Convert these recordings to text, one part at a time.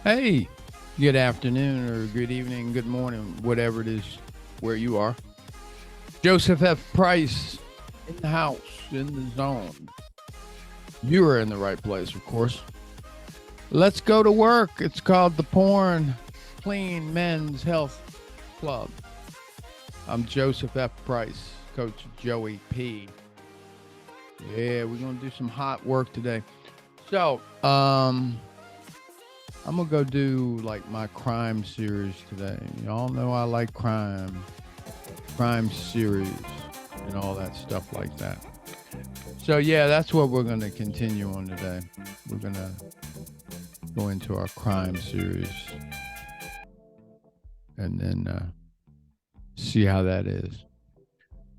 Hey, good afternoon or good evening, good morning, whatever it is where you are. Joseph F. Price in the house, in the zone. You are in the right place, of course. Let's go to work. It's called the Porn Clean Men's Health Club. I'm Joseph F. Price, Coach Joey P. Yeah, we're going to do some hot work today. So, I'm gonna go do like my crime series today. Y'all know I like crime series, and all that stuff like that. So yeah, that's what we're gonna continue on today. We're gonna go into our crime series, and then see how that is.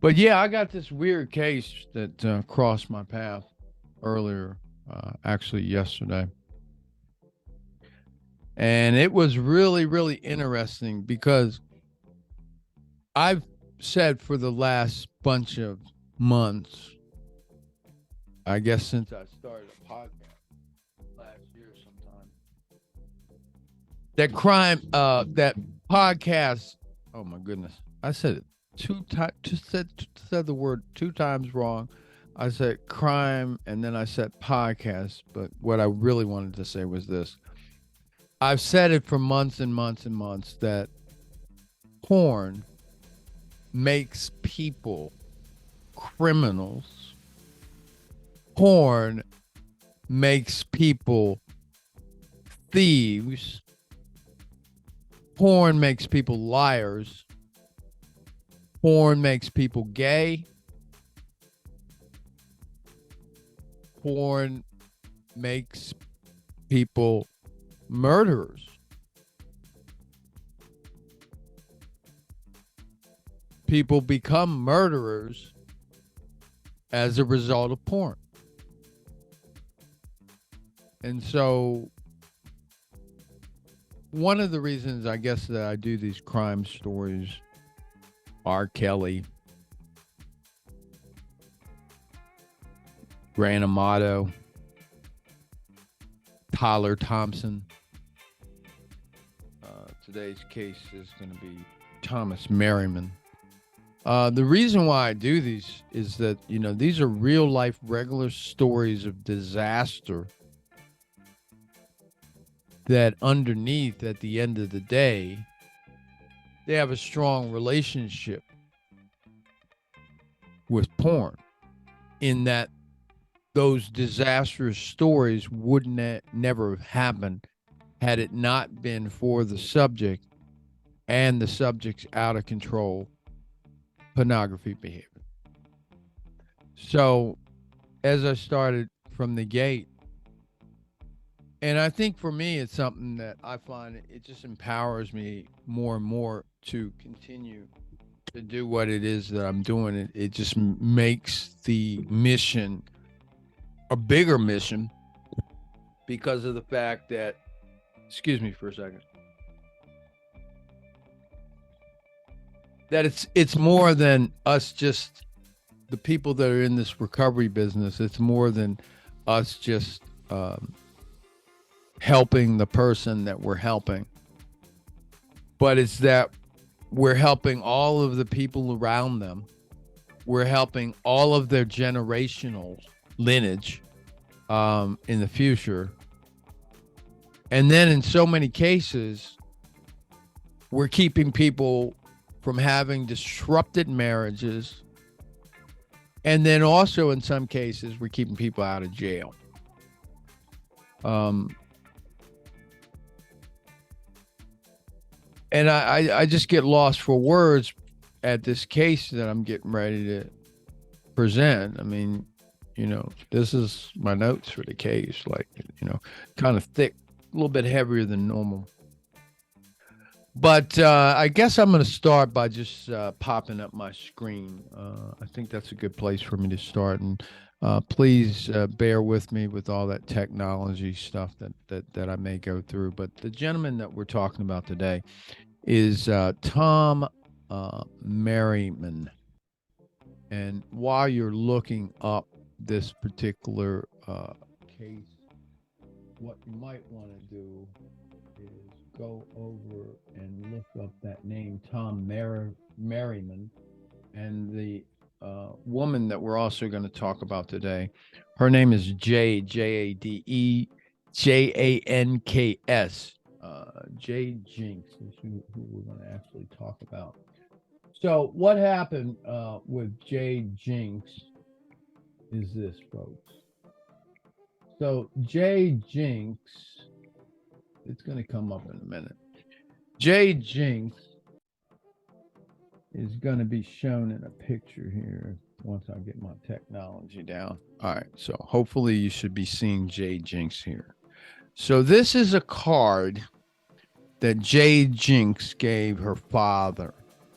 But yeah, I got this weird case that crossed my path earlier, actually yesterday. And it was really, really interesting because I've said for the last bunch of months, I guess since I started a podcast last year sometime, that that podcast, oh my goodness, I said it two times, just said the word two times wrong. I said crime and then I said podcast, but what I really wanted to say was this. I've said it for months and months and months that porn makes people criminals. Porn makes people thieves. Porn makes people liars. Porn makes people gay. Porn makes people murderers. People become murderers as a result of porn. And so one of the reasons I guess that I do these crime stories, R. Kelly, Gran Amato, Tyler Thompson. Today's case is going to be Thomas Merriman. The reason why I do these is that, these are real life, regular stories of disaster that underneath, at the end of the day, they have a strong relationship with porn, in that those disastrous stories wouldn't never have happened had it not been for the subject and the subject's out of control pornography behavior. So as I started from the gate, and I think for me, it's something that I find it just empowers me more and more to continue to do what it is that I'm doing. It just makes the mission a bigger mission because of the fact that, excuse me for a second, that it's more than us, just the people that are in this recovery business. It's more than us just helping the person that we're helping, but it's that we're helping all of the people around them. We're helping all of their generational lineage in the future. And then in so many cases, we're keeping people from having disrupted marriages. And then also in some cases, we're keeping people out of jail. And I just get lost for words at this case that I'm getting ready to present. I mean, this is my notes for the case, like, kind of thick, a little bit heavier than normal. But I guess I'm going to start by just popping up my screen. I think that's a good place for me to start. And please bear with me with all that technology stuff that I may go through. But the gentleman that we're talking about today is Tom Merriman. And while you're looking up this particular case, what you might want to do is go over and look up that name, Merriman, and the woman that we're also going to talk about today. Her name is Jade, Jade, Janks. Jade Jinks is who we're going to actually talk about. So, what happened with Jade Jinks is this, folks. So, Jade Jinks, it's going to come up in a minute. Jade Jinks is going to be shown in a picture here once I get my technology down. All right, so hopefully you should be seeing Jade Jinks here. So this is a card that Jade Jinks gave her father.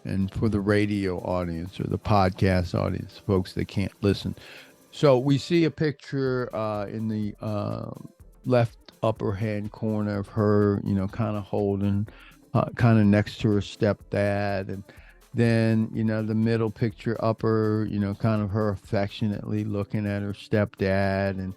And for the radio audience or the podcast audience, folks that can't listen. So we see a picture in the left upper hand corner of her, kind of holding, kind of next to her stepdad. And then, the middle picture upper, kind of her affectionately looking at her stepdad. And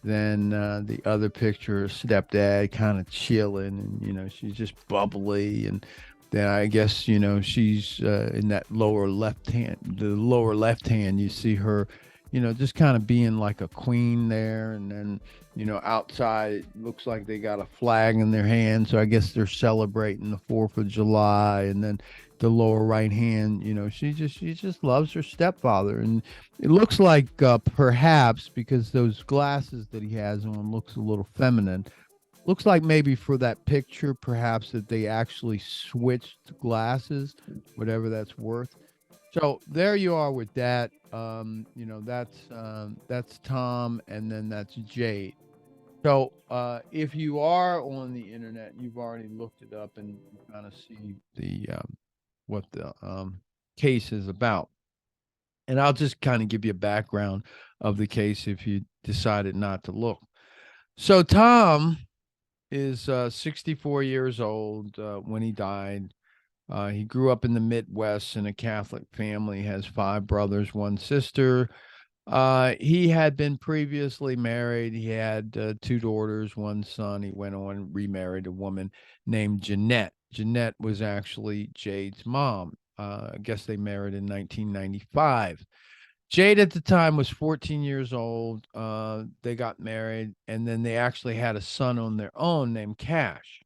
then the other picture, stepdad kind of chilling, and she's just bubbly. And then I guess she's in that lower left hand. The lower left hand, you see her, just kind of being like a queen there. And then outside it looks like they got a flag in their hand, so I guess they're celebrating the 4th of July. And then the lower right hand, she just loves her stepfather. And it looks like perhaps because those glasses that he has on looks a little feminine, looks like maybe for that picture perhaps that they actually switched glasses, whatever that's worth. So there you are with that. That's Tom, and then that's Jade. So if you are on the internet, you've already looked it up and you kind of see the what the case is about. And I'll just kind of give you a background of the case if you decided not to look. So Tom is 64 years old when he died. He grew up in the Midwest in a Catholic family, has 5 brothers, 1 sister. He had been previously married. He had 2 daughters, 1 son. He went on and remarried a woman named Jeanette. Jeanette was actually Jade's mom. I guess they married in 1995. Jade at the time was 14 years old. They got married, and then they actually had a son on their own named Cash.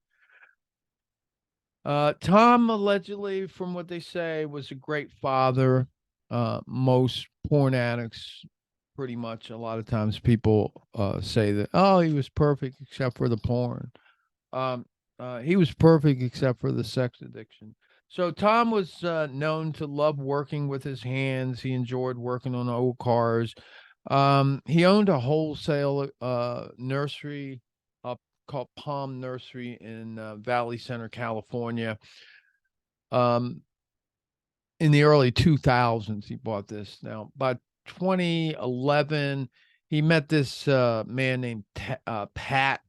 Tom allegedly, from what they say, was a great father. Most porn addicts, pretty much, a lot of times people say that, oh, he was perfect except for the porn. He was perfect except for the sex addiction. So Tom was known to love working with his hands. He enjoyed working on old cars. He owned a wholesale nursery called Palm Nursery in Valley Center, California. In the early 2000s, he bought this. Now, by 2011, he met this man named Pat,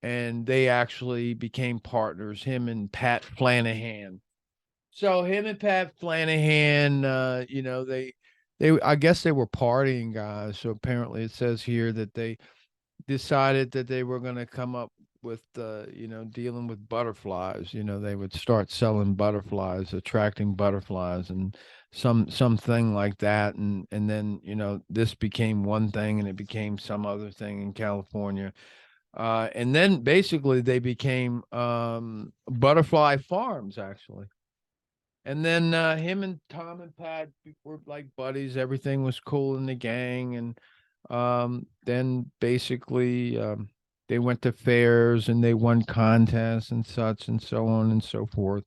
and they actually became partners, him and Pat Flanahan. So him and Pat Flanahan, they I guess they were partying guys. So apparently it says here that they decided that they were going to come up with dealing with butterflies. They would start selling butterflies, attracting butterflies, and something like that. And then this became one thing, and it became some other thing in California. And then basically they became butterfly farms, actually. And then him and Tom and Pat were like buddies. Everything was cool in the gang. And then basically they went to fairs and they won contests and such and so on and so forth.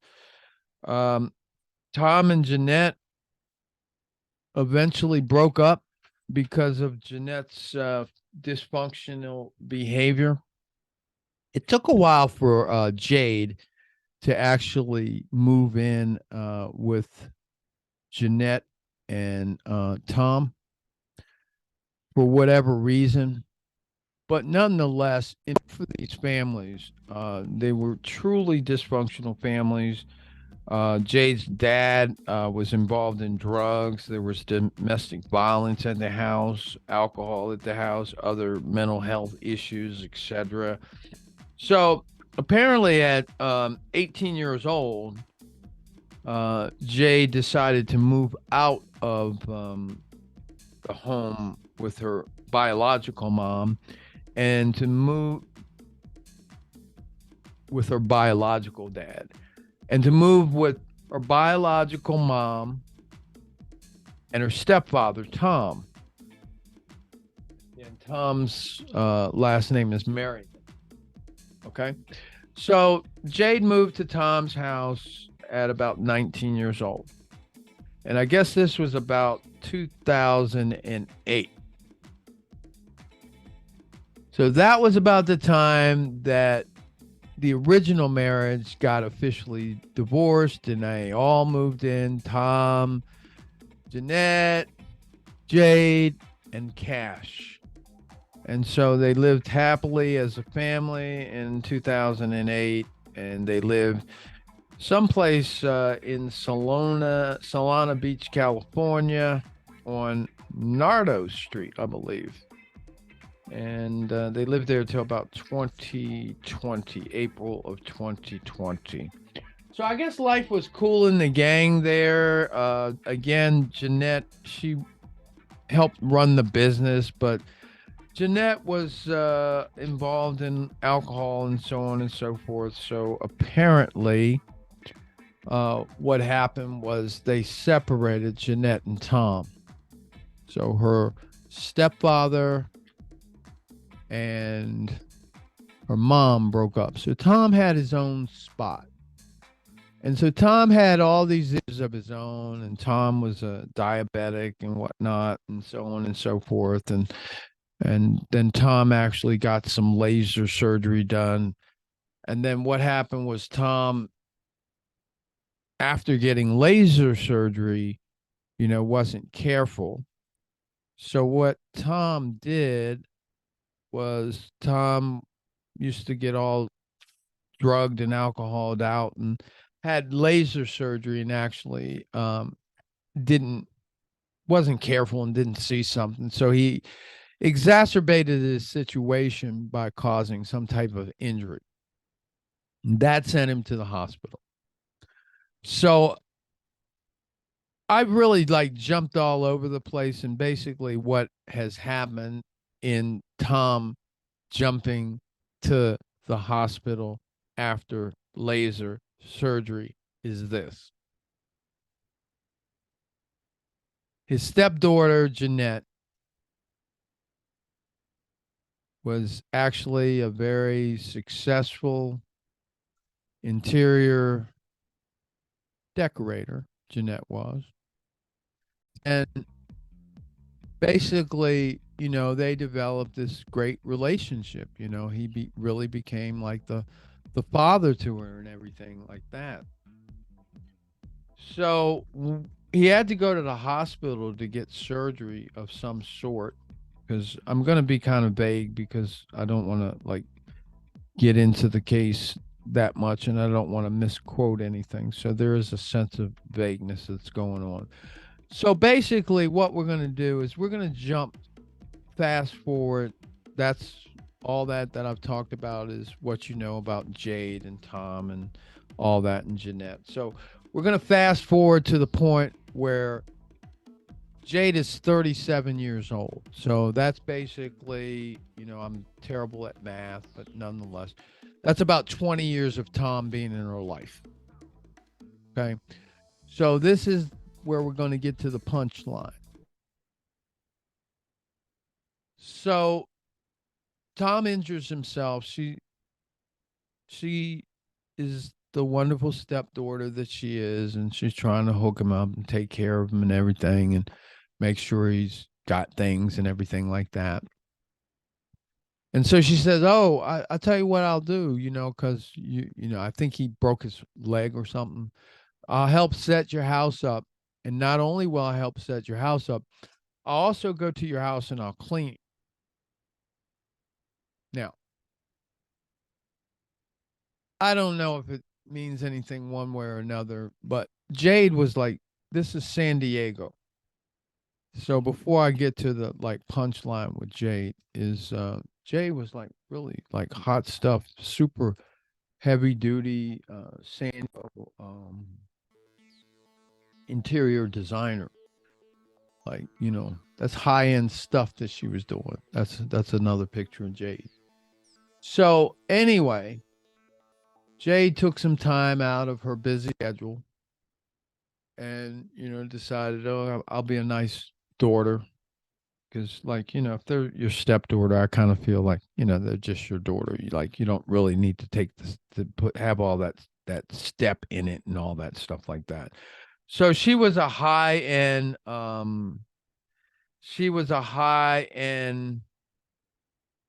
Tom and Jeanette eventually broke up because of Jeanette's dysfunctional behavior. It took a while for Jade to actually move in with Jeanette and Tom for whatever reason. But nonetheless, for these families, they were truly dysfunctional families. Jade's dad was involved in drugs. There was domestic violence at the house, alcohol at the house, other mental health issues, etc. So apparently at 18 years old, Jade decided to move out of the home with her biological mom and to move with her biological dad and to move with her biological mom and her stepfather, Tom. And Tom's last name is Merriman. Okay. So Jade moved to Tom's house at about 19 years old. And I guess this was about 2008. So that was about the time that the original marriage got officially divorced and they all moved in. Tom, Jeanette, Jade, and Cash. And so they lived happily as a family in 2008, and they lived someplace in Solana Beach, California, on Nardo Street, I believe. And they lived there till about 2020, April of 2020. So I guess life was cool in the gang there. Again, Jeanette, she helped run the business, but Jeanette was involved in alcohol and so on and so forth. So apparently, what happened was they separated Jeanette and Tom. So her stepfather and her mom broke up. So Tom had his own spot. And so Tom had all these issues of his own, and Tom was a diabetic and whatnot, and so on and so forth. And then Tom actually got some laser surgery done. And then what happened was Tom, after getting laser surgery, wasn't careful. So what Tom did was Tom used to get all drugged and alcoholed out and had laser surgery and actually didn't wasn't careful and didn't see something. So he exacerbated his situation by causing some type of injury. That sent him to the hospital. So I really jumped all over the place, and basically what has happened in Tom jumping to the hospital after laser surgery is this. His stepdaughter, Jeanette, was actually a very successful interior decorator. Jeanette was. And basically, they developed this great relationship. He really became like the father to her and everything like that. So he had to go to the hospital to get surgery of some sort, because I'm going to be kind of vague because I don't want to get into the case that much, and I don't want to misquote anything. So there is a sense of vagueness that's going on. So basically what we're going to do is we're going to jump fast forward. That's all that I've talked about is what you know about Jade and Tom and all that and Jeanette. So we're going to fast forward to the point where Jade is 37 years old. So that's basically, I'm terrible at math, but nonetheless, that's about 20 years of Tom being in her life. Okay. So this is where we're going to get to the punchline. So Tom injures himself. She is the wonderful stepdaughter that she is, and she's trying to hook him up and take care of him and everything and make sure he's got things and everything like that. And so she says, "Oh, I'll tell you what I'll do, because I think he broke his leg or something. I'll help set your house up. And not only will I help set your house up, I'll also go to your house and I'll clean it." Now, I don't know if it means anything one way or another, but Jade was like, "This is San Diego." So before I get to the punchline with Jade is Jade was really hot stuff, super heavy duty Sanyo interior designer. Like, that's high end stuff that she was doing. That's another picture of Jade. So anyway, Jade took some time out of her busy schedule and, decided, oh, I'll be a nice daughter. Because, like, if they're your stepdaughter, I kind of feel like, they're just your daughter. You don't really need to take this to have all that step in it and all that stuff like that. So she was a high end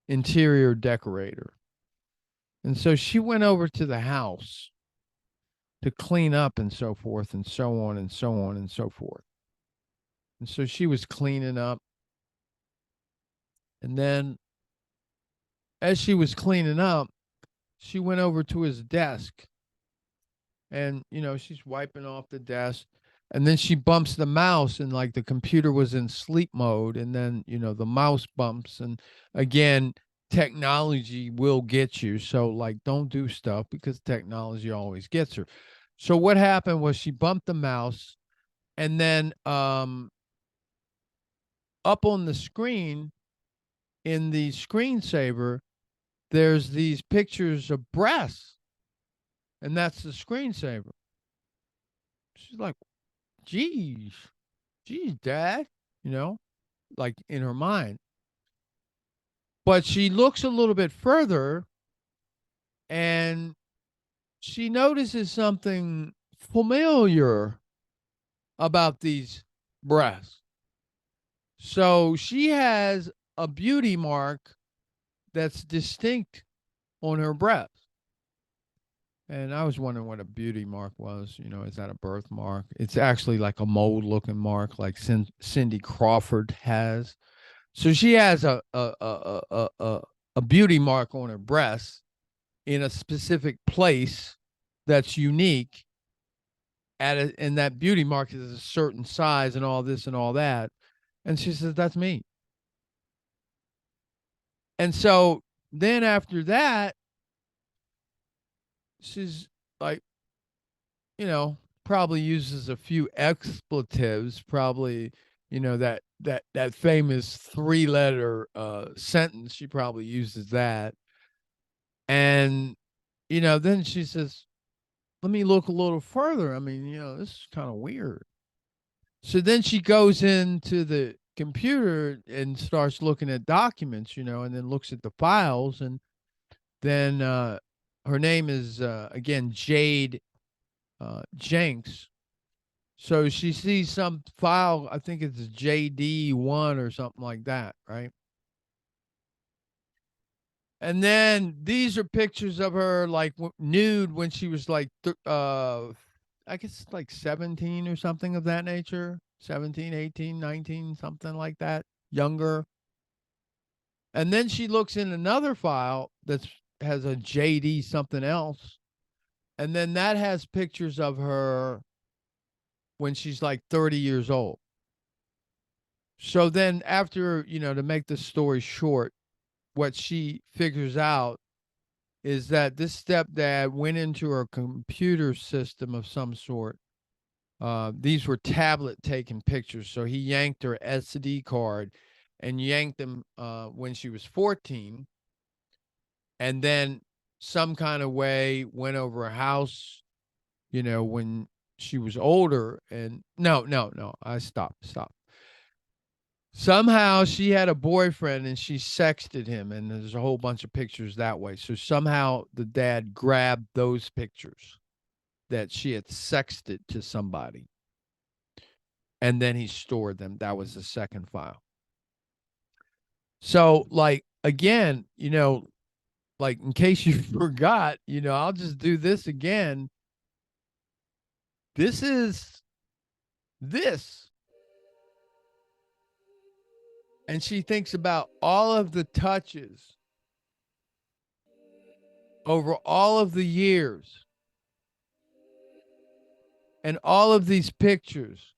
interior decorator. And so she went over to the house to clean up and so forth and so on and so on and so forth. And so she was cleaning up. And then as she was cleaning up, she went over to his desk and, she's wiping off the desk. And then she bumps the mouse and like the computer was in sleep mode. And then, the mouse bumps. And again, technology will get you. So, like, don't do stuff because technology always gets her. So, what happened was she bumped the mouse and then up on the screen in the screensaver, there's these pictures of breasts. And that's the screensaver. She's like, geez, Dad, like in her mind. But she looks a little bit further and she notices something familiar about these breasts. So she has a beauty mark that's distinct on her breast. And I was wondering what a beauty mark was. Is that a birthmark? It's actually like a mold looking mark like Cindy Crawford has. So she has a beauty mark on her breast in a specific place that's unique and that beauty mark is a certain size and all this and all that. And she says, that's me. And so then after that, she's like, probably uses a few expletives, probably, that famous 3-letter sentence. She probably uses that. And, then she says, let me look a little further. I mean, this is kind of weird. So then she goes into the computer and starts looking at documents, and then looks at the files. And then her name is, again, Jade Janks. So she sees some file, I think it's JD1 or something like that, right? And then these are pictures of her like nude when she was like, I guess like 17 or something of that nature. 17, 18, 19, something like that. Younger. And then she looks in another file that has a JD something else. And then that has pictures of her when she's like 30 years old. So then after, to make the story short, what she figures out is that this stepdad went into her computer system of some sort. These were tablet taken pictures. So he yanked her SD card and yanked them when she was 14. And then some kind of way went over a house, when she was older. And no, I stopped. Somehow she had a boyfriend and she sexted him, and there's a whole bunch of pictures that way. So somehow the dad grabbed those pictures that she had sexted to somebody, and then he stored them. That was the second file. So, like, again, like in case you forgot, I'll just do this again. This is this. And she thinks about all of the touches over all of the years and all of these pictures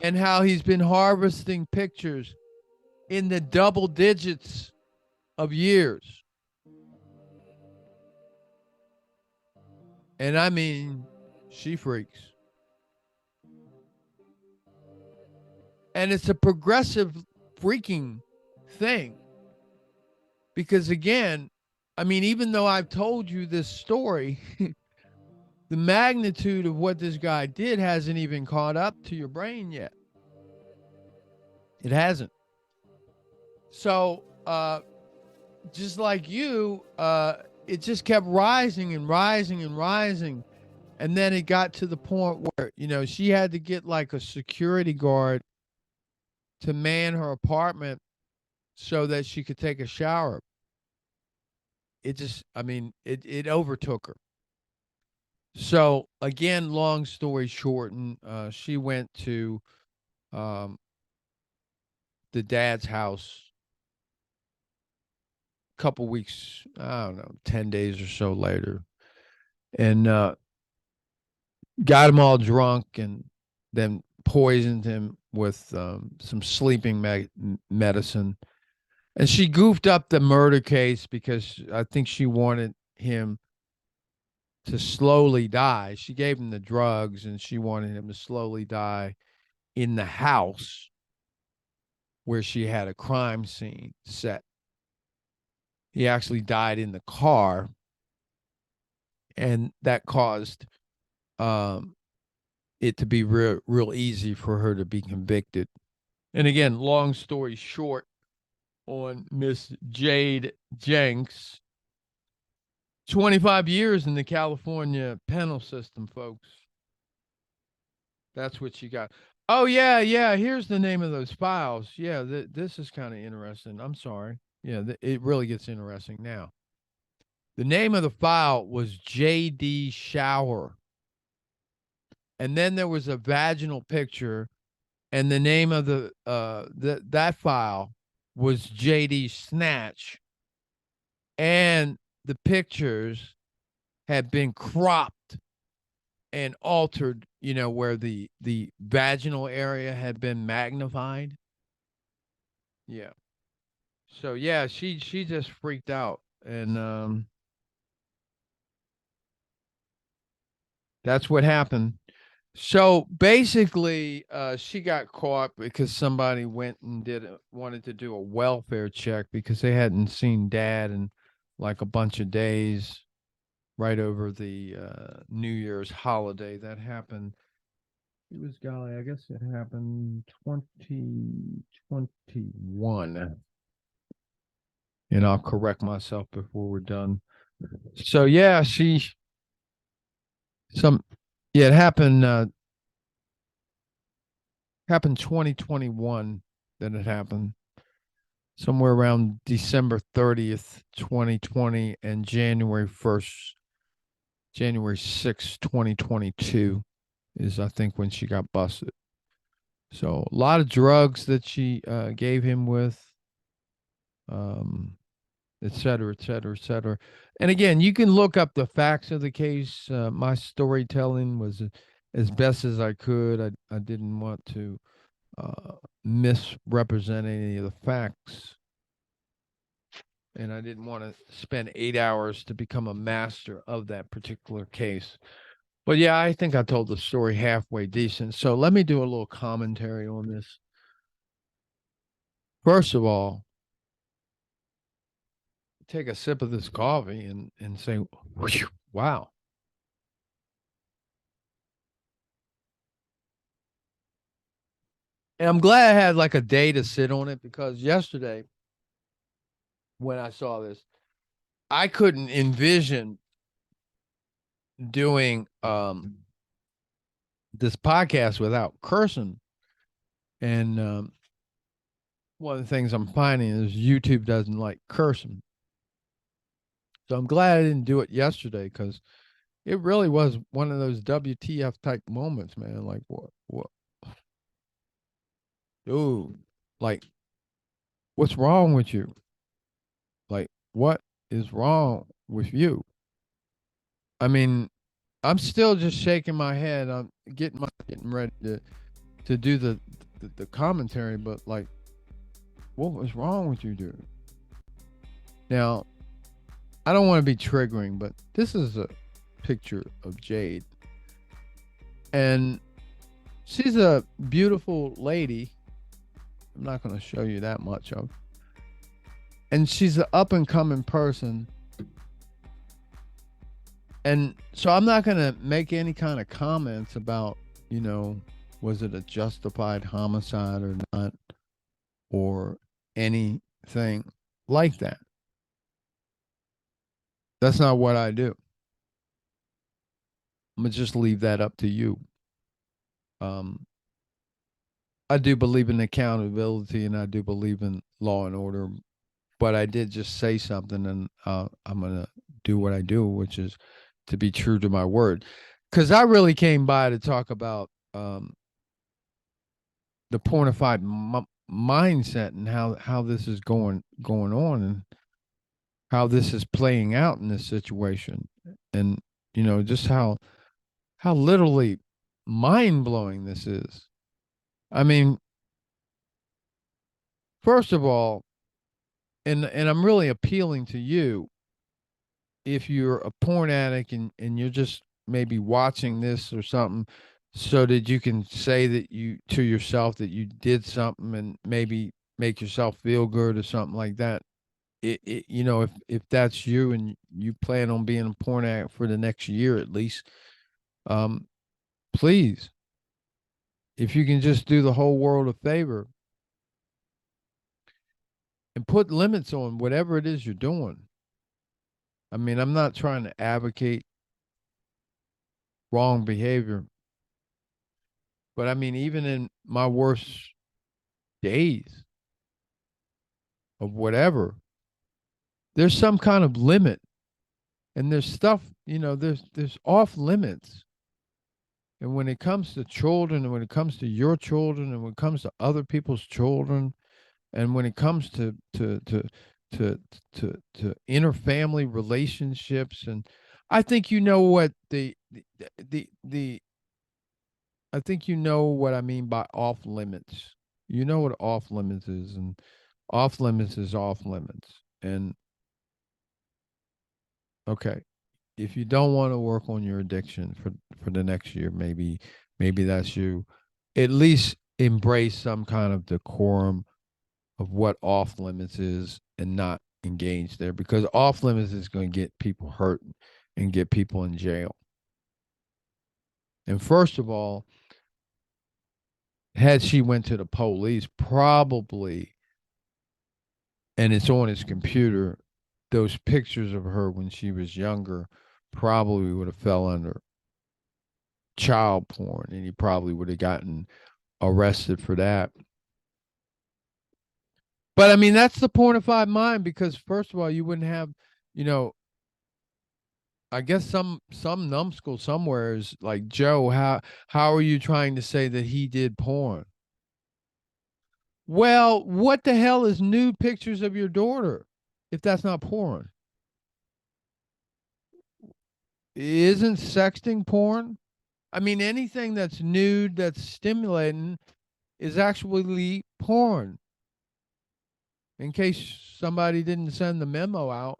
and how he's been harvesting pictures in the double digits of years. And I mean, she freaks. And it's a progressive freaking thing. Because again, I mean, even though I've told you this story, the magnitude of what this guy did hasn't even caught up to your brain yet. It hasn't. So, just like you, it just kept rising and rising and rising. And then it got to the point where, she had to get like a security guard to man her apartment so that she could take a shower. It overtook her. So again, long story short, and she went to um, the dad's house a couple weeks, I don't know, 10 days or so later, and got him all drunk and then poisoned him with some sleeping medicine. And she goofed up the murder case because I think she wanted him to slowly die. She gave him the drugs and she wanted him to slowly die in the house where she had a crime scene set. He actually died in the car, and that caused it to be real easy for her to be convicted. And again, long story short, on Miss Jade Janks, 25 years in the California penal system, folks. That's what you got. Oh, yeah. Here's the name of those files. Yeah, this is kind of interesting. I'm sorry. Yeah, it really gets interesting now. The name of the file was JD Shower. And then there was a vaginal picture, and the name of that file was JD Snatch. And the pictures had been cropped and altered, where the vaginal area had been magnified. Yeah. So yeah, she just freaked out, and that's what happened. So basically, she got caught because somebody went and wanted to do a welfare check because they hadn't seen Dad in like a bunch of days, right over the New Year's holiday. That happened. It was, golly, I guess it happened 2021. And I'll correct myself before we're done. So yeah, it happened. Happened 2021. That it happened somewhere around December 30th, 2020, and January 6th, 2022 is, I think, when she got busted. So a lot of drugs that she gave him with, et cetera, et cetera, et cetera. And again, you can look up the facts of the case. My storytelling was as best as I could. I didn't want to misrepresent any of the facts. And I didn't want to spend 8 hours to become a master of that particular case. But yeah, I think I told the story halfway decent. So let me do a little commentary on this. First of all, take a sip of this coffee and say, wow. And I'm glad I had like a day to sit on it, because yesterday when I saw this, I couldn't envision doing this podcast without cursing. And one of the things I'm finding is YouTube doesn't like cursing. So I'm glad I didn't do it yesterday, because it really was one of those WTF type moments, man. Like, what, dude, like, what's wrong with you? Like, what is wrong with you? I mean, I'm still just shaking my head. I'm getting ready to do the commentary, but like, what was wrong with you, dude? Now, I don't want to be triggering, but this is a picture of Jade. And she's a beautiful lady. I'm not going to show you that much of. And she's an up and coming person. And so I'm not going to make any kind of comments about, was it a justified homicide or not, or anything like that. That's not what I do. I'm going to just leave that up to you. I do believe in accountability and I do believe in law and order, but I did just say something, and I'm going to do what I do, which is to be true to my word. Because I really came by to talk about the pornified mindset and how this is going on and how this is playing out in this situation, and just how literally mind blowing this is. I mean, first of all, and I'm really appealing to you, if you're a porn addict and you're just maybe watching this or something, so that you can say that you to yourself that you did something and maybe make yourself feel good or something like that. If that's you and you plan on being a porn addict for the next year at least, please, if you can just do the whole world a favor and put limits on whatever it is you're doing. I mean, I'm not trying to advocate wrong behavior, but I mean, even in my worst days of whatever, there's some kind of limit, and there's stuff, there's off limits. And when it comes to children, and when it comes to your children, and when it comes to other people's children, and when it comes to interfamily relationships, and I think what the I think what I mean by off limits. You know what off limits is, and off limits is off limits. And okay, if you don't want to work on your addiction for the next year, maybe that's you. At least embrace some kind of decorum of what off limits is and not engage there, because off limits is going to get people hurt and get people in jail. And first of all, had she went to the police, probably, and it's on his computer, those pictures of her when she was younger probably would have fell under child porn, and he probably would have gotten arrested for that. But I mean, that's the pornified mind, because first of all, you wouldn't have, I guess some numbskull somewhere is like, Joe, how are you trying to say that he did porn? Well, what the hell is nude pictures of your daughter if that's not porn? Isn't sexting porn? I mean, anything that's nude, that's stimulating, is actually porn. In case somebody didn't send the memo out.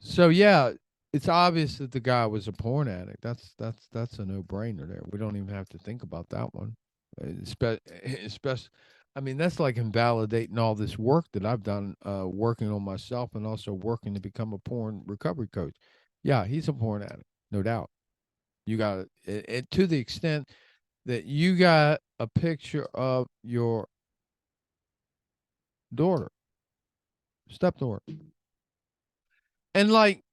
So yeah, it's obvious that the guy was a porn addict. That's a no-brainer there. We don't even have to think about that one. Especially, I mean, that's like invalidating all this work that I've done, working on myself and also working to become a porn recovery coach. Yeah, he's a porn addict, no doubt. You got it to the extent that you got a picture of your daughter, stepdaughter. And like,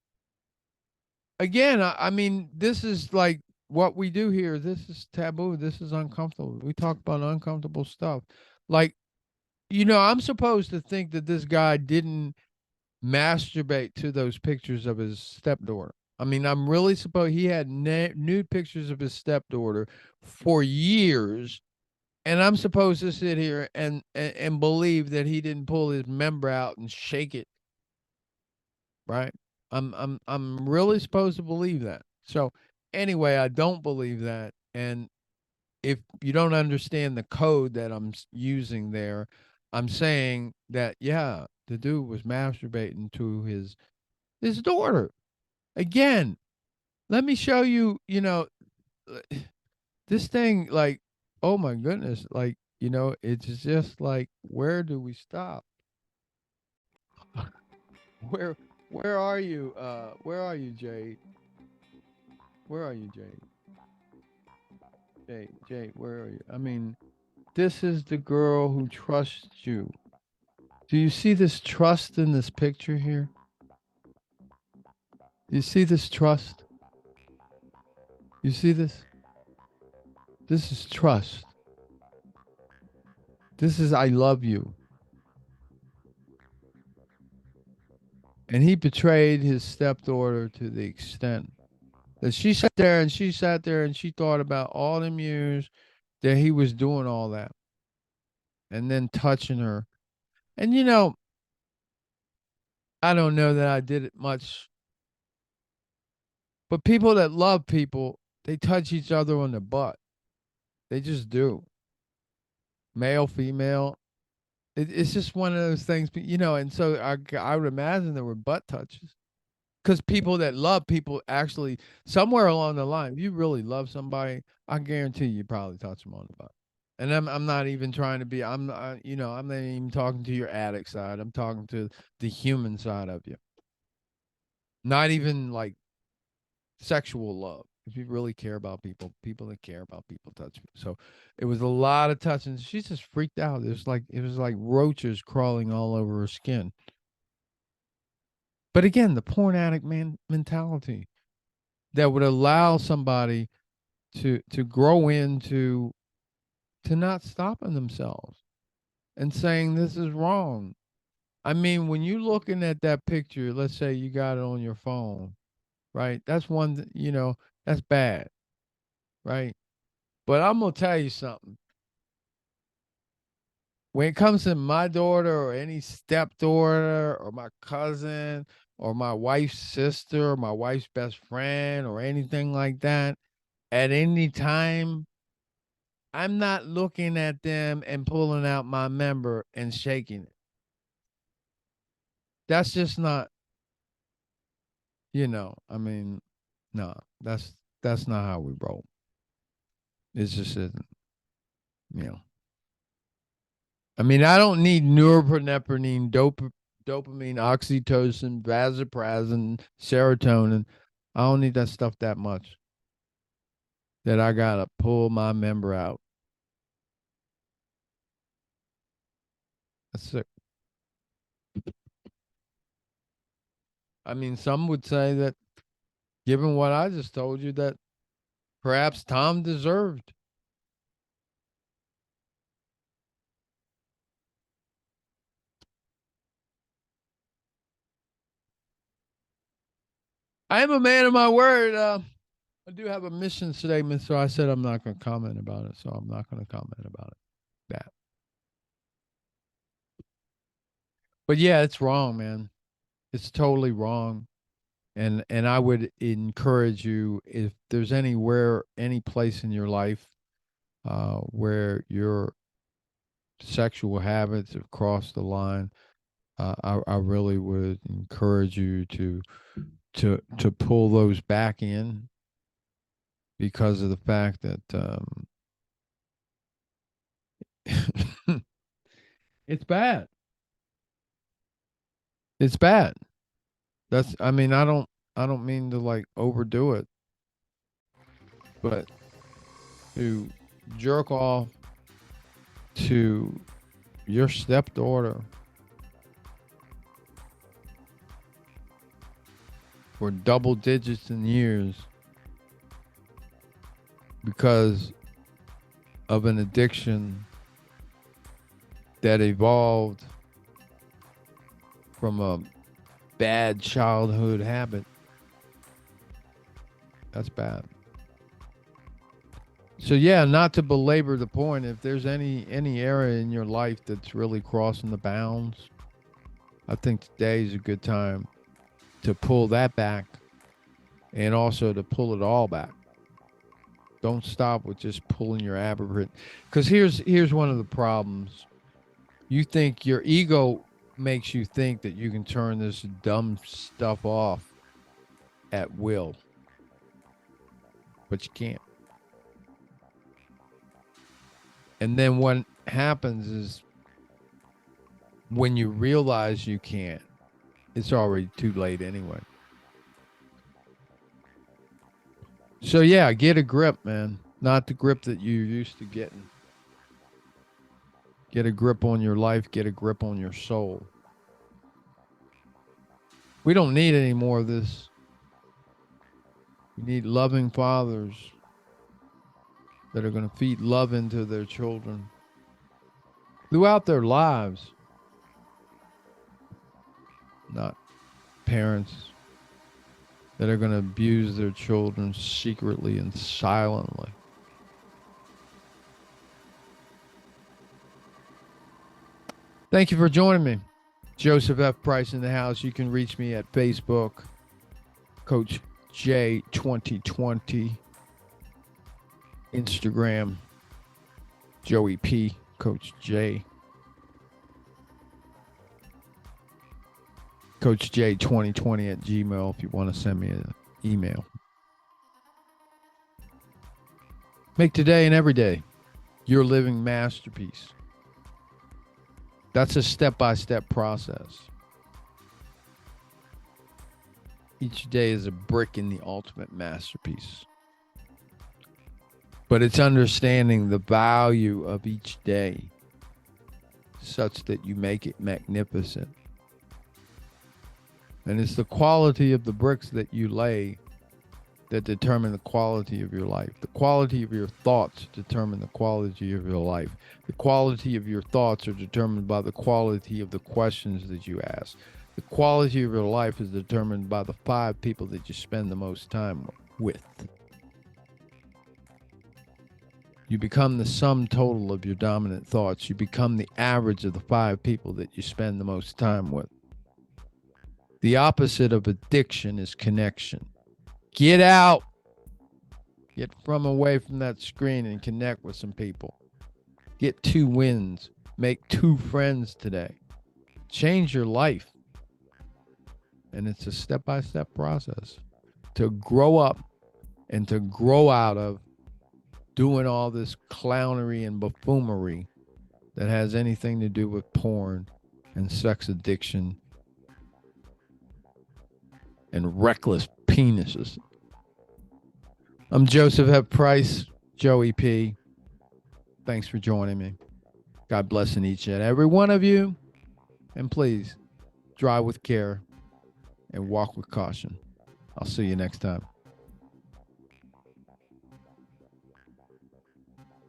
again, I mean, this is like what we do here. This is taboo. This is uncomfortable. We talk about uncomfortable stuff. Like, I'm supposed to think that this guy didn't masturbate to those pictures of his stepdaughter. I mean, I'm really supposed he had nude pictures of his stepdaughter for years, and I'm supposed to sit here and believe that he didn't pull his member out and shake it, right? I'm really supposed to believe that. So anyway, I don't believe that, and if you don't understand the code that I'm using there, I'm saying that yeah, the dude was masturbating to his daughter. Again, let me show you, this thing, like, oh my goodness, like, it's just like, where do we stop? Where where are you? Where are you, Jade? Where are you, Jade? Jade, where are you? I mean, this is the girl who trusts you. Do you see this trust in this picture here? You see this trust? You see this? This is trust. This is I love you. And he betrayed his stepdaughter to the extent that she thought about all them years that he was doing all that and then touching her. And I don't know that I did it much, but people that love people, they touch each other on the butt. They just do. Male, female. It's just one of those things, and so I would imagine there were butt touches. Because people that love people actually, somewhere along the line, if you really love somebody, I guarantee you probably touch them on the butt. And I'm not even trying to be. I'm not even talking to your addict side. I'm talking to the human side of you. Not even like sexual love. If you really care about people, people that care about people touch me. So it was a lot of touching. She just freaked out. It was like roaches crawling all over her skin. But again, the porn addict mentality that would allow somebody to grow into to not stopping themselves and saying this is wrong. I mean, when you looking at that picture, let's say you got it on your phone, right? That's that's bad, right? But I'm gonna tell you something. When it comes to my daughter or any stepdaughter or my cousin or my wife's sister or my wife's best friend or anything like that, at any time, I'm not looking at them and pulling out my member and shaking it. That's just not, I mean, no, that's not how we roll. It just isn't, you know. I mean, I don't need norepinephrine, dopamine, oxytocin, vasopressin, serotonin. I don't need that stuff that much that I gotta pull my member out. That's it. I mean, some would say that, given what I just told you, that perhaps Tom deserved. I am a man of my word. I do have a mission statement, so I said I'm not going to comment about it. So I'm not going to comment about it. That. But yeah, it's wrong, man. It's totally wrong. And I would encourage you, if there's any place in your life where your sexual habits have crossed the line, I really would encourage you to pull those back in, because of the fact that it's bad. It's bad. I mean, I don't mean to like overdo it, but to jerk off to your stepdaughter for double digits in years because of an addiction that evolved from a bad childhood habit. That's bad. So yeah, not to belabor the point, if there's any area in your life that's really crossing the bounds, I think today is a good time to pull that back and also to pull it all back. Don't stop with just pulling your aberrant. Because here's one of the problems. You think your ego makes you think that you can turn this dumb stuff off. at will. But you can't. And then what happens is when you realize you can't, it's already too late anyway. So yeah, get a grip, man. Not the grip that you're used to getting. Get a grip on your life. Get a grip on your soul. We don't need any more of this. We need loving fathers that are going to feed love into their children throughout their lives. Not parents that are going to abuse their children secretly and silently. Thank you for joining me. Joseph F. Price in the house. You can reach me at Facebook, Coach J 2020, Instagram, Joey P, Coach J. Coach J 2020 at Gmail if you want to send me an email. Make today and every day your living masterpiece. That's a step-by-step process. Each day is a brick in the ultimate masterpiece. But it's understanding the value of each day such that you make it magnificent. And it's the quality of the bricks that you lay that determine the quality of your life. The quality of your thoughts determine the quality of your life. The quality of your thoughts are determined by the quality of the questions that you ask. The quality of your life is determined by the 5 people that you spend the most time with. You become the sum total of your dominant thoughts. You become the average of the 5 people that you spend the most time with. The opposite of addiction is connection. Get out. Get away from that screen and connect with some people. Get 2 wins. Make 2 friends today. Change your life. And it's a step-by-step process to grow up and to grow out of doing all this clownery and buffoonery that has anything to do with porn and sex addiction and reckless penises. I'm Joseph F. Price, Joey P. Thanks for joining me. God bless in each and every one of you. And please, drive with care and walk with caution. I'll see you next time.